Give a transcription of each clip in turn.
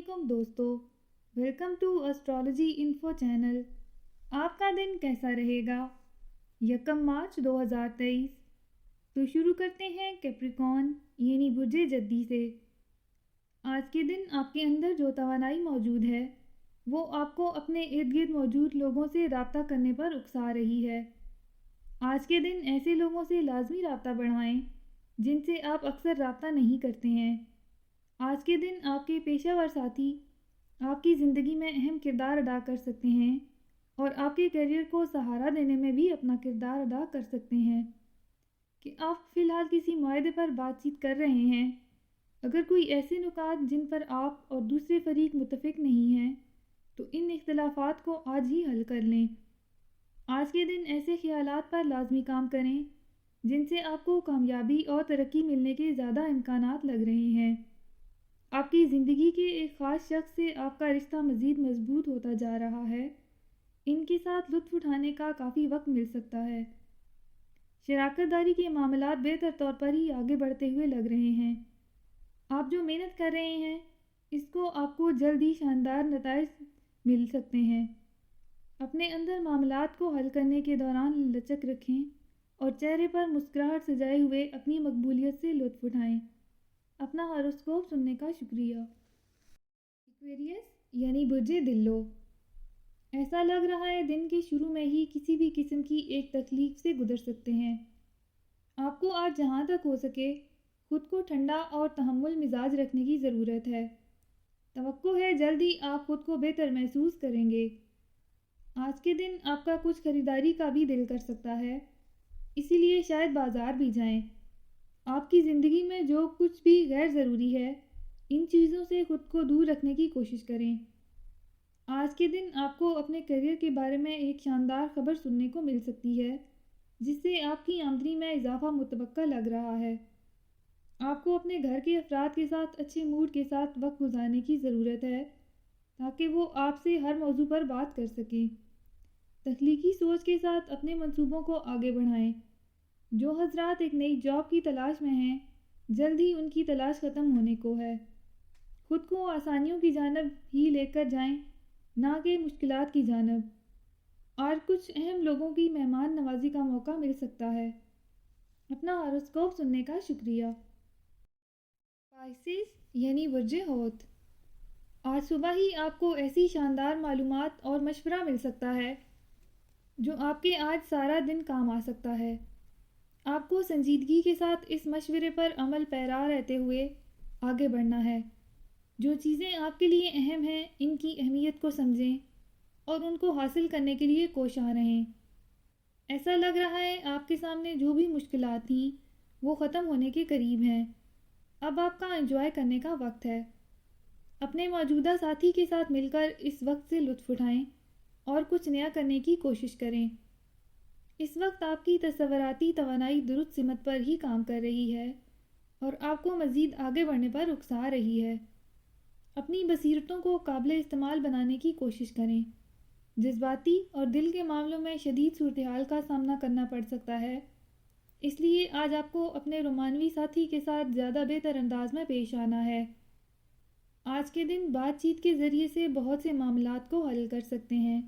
علیکم دوستو، welcome to astrology info channel. آپ کا دن کیسا رہے گا؟ 1 مارچ 2023۔ تو شروع کرتے ہیں کیپریکون یعنی برج جدی سے۔ آج کے دن آپ کے اندر جو توانائی موجود ہے وہ آپ کو اپنے ارد گرد موجود لوگوں سے رابطہ کرنے پر اکسا رہی ہے۔ آج کے دن ایسے لوگوں سے لازمی رابطہ بڑھائیں جن سے آپ اکثر رابطہ نہیں کرتے ہیں۔ آج کے دن آپ کے پیشہ ور ساتھی آپ کی زندگی میں اہم کردار ادا کر سکتے ہیں اور آپ کے کیریئر کو سہارا دینے میں بھی اپنا کردار ادا کر سکتے ہیں۔ کہ آپ فی الحال کسی معاہدے پر بات چیت کر رہے ہیں، اگر کوئی ایسے نکات جن پر آپ اور دوسرے فریق متفق نہیں ہیں تو ان اختلافات کو آج ہی حل کر لیں۔ آج کے دن ایسے خیالات پر لازمی کام کریں جن سے آپ کو کامیابی اور ترقی ملنے کے زیادہ امکانات لگ رہے ہیں۔ آپ کی زندگی کے ایک خاص شخص سے آپ کا رشتہ مزید مضبوط ہوتا جا رہا ہے۔ ان کے ساتھ لطف اٹھانے کا کافی وقت مل سکتا ہے۔ شراکت داری کے معاملات بہتر طور پر ہی آگے بڑھتے ہوئے لگ رہے ہیں۔ آپ جو محنت کر رہے ہیں اس کو آپ کو جلد ہی شاندار نتائج مل سکتے ہیں۔ اپنے اندر معاملات کو حل کرنے کے دوران لچک رکھیں اور چہرے پر مسکراہٹ سجائے ہوئے اپنی مقبولیت سے لطف اٹھائیں۔ اپنا ہاروسکوپ سننے کا شکریہ۔ ایکویریس یعنی برج دلو۔ ایسا لگ رہا ہے دن کے شروع میں ہی کسی بھی قسم کی ایک تکلیف سے گزر سکتے ہیں۔ آپ کو آج جہاں تک ہو سکے خود کو ٹھنڈا اور تحمل مزاج رکھنے کی ضرورت ہے۔ توقع ہے جلد ہی آپ خود کو بہتر محسوس کریں گے۔ آج کے دن آپ کا کچھ خریداری کا بھی دل کر سکتا ہے، اسی لیے شاید بازار بھی جائیں۔ آپ کی زندگی میں جو کچھ بھی غیر ضروری ہے ان چیزوں سے خود کو دور رکھنے کی کوشش کریں۔ آج کے دن آپ کو اپنے کیریئر کے بارے میں ایک شاندار خبر سننے کو مل سکتی ہے جس سے آپ کی آمدنی میں اضافہ متوقع لگ رہا ہے۔ آپ کو اپنے گھر کے افراد کے ساتھ اچھے موڈ کے ساتھ وقت گزارنے کی ضرورت ہے تاکہ وہ آپ سے ہر موضوع پر بات کر سکیں۔ تخلیقی سوچ کے ساتھ اپنے منصوبوں کو آگے بڑھائیں۔ جو حضرات ایک نئی جاب کی تلاش میں ہیں جلد ہی ان کی تلاش ختم ہونے کو ہے۔ خود کو آسانیوں کی جانب ہی لے کر جائیں نہ کہ مشکلات کی جانب۔ اور کچھ اہم لوگوں کی مہمان نوازی کا موقع مل سکتا ہے۔ اپنا ہاروسکوپ سننے کا شکریہ۔ پائسس یعنی برج حوت۔ آج صبح ہی آپ کو ایسی شاندار معلومات اور مشورہ مل سکتا ہے جو آپ کے آج سارا دن کام آ سکتا ہے۔ آپ کو سنجیدگی کے ساتھ اس مشورے پر عمل پیرا رہتے ہوئے آگے بڑھنا ہے۔ جو چیزیں آپ کے لیے اہم ہیں ان کی اہمیت کو سمجھیں اور ان کو حاصل کرنے کے لیے کوشاں رہیں۔ ایسا لگ رہا ہے آپ کے سامنے جو بھی مشکلات تھیں وہ ختم ہونے کے قریب ہیں۔ اب آپ کا انجوائے کرنے کا وقت ہے۔ اپنے موجودہ ساتھی کے ساتھ مل کر اس وقت سے لطف اٹھائیں اور کچھ نیا کرنے کی کوشش کریں۔ اس وقت آپ کی تصوراتی توانائی درست سمت پر ہی کام کر رہی ہے اور آپ کو مزید آگے بڑھنے پر اکسا رہی ہے۔ اپنی بصیرتوں کو قابل استعمال بنانے کی کوشش کریں۔ جذباتی اور دل کے معاملوں میں شدید صورتحال کا سامنا کرنا پڑ سکتا ہے، اس لیے آج آپ کو اپنے رومانوی ساتھی کے ساتھ زیادہ بہتر انداز میں پیش آنا ہے۔ آج کے دن بات چیت کے ذریعے سے بہت سے معاملات کو حل کر سکتے ہیں۔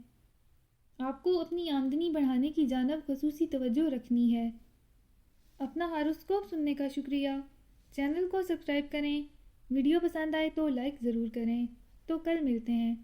آپ کو اپنی آمدنی بڑھانے کی جانب خصوصی توجہ رکھنی ہے۔ اپنا ہاروسکوپ سننے کا شکریہ۔ چینل کو سبسکرائب کریں۔ ویڈیو پسند آئے تو لائک ضرور کریں۔ تو کل ملتے ہیں۔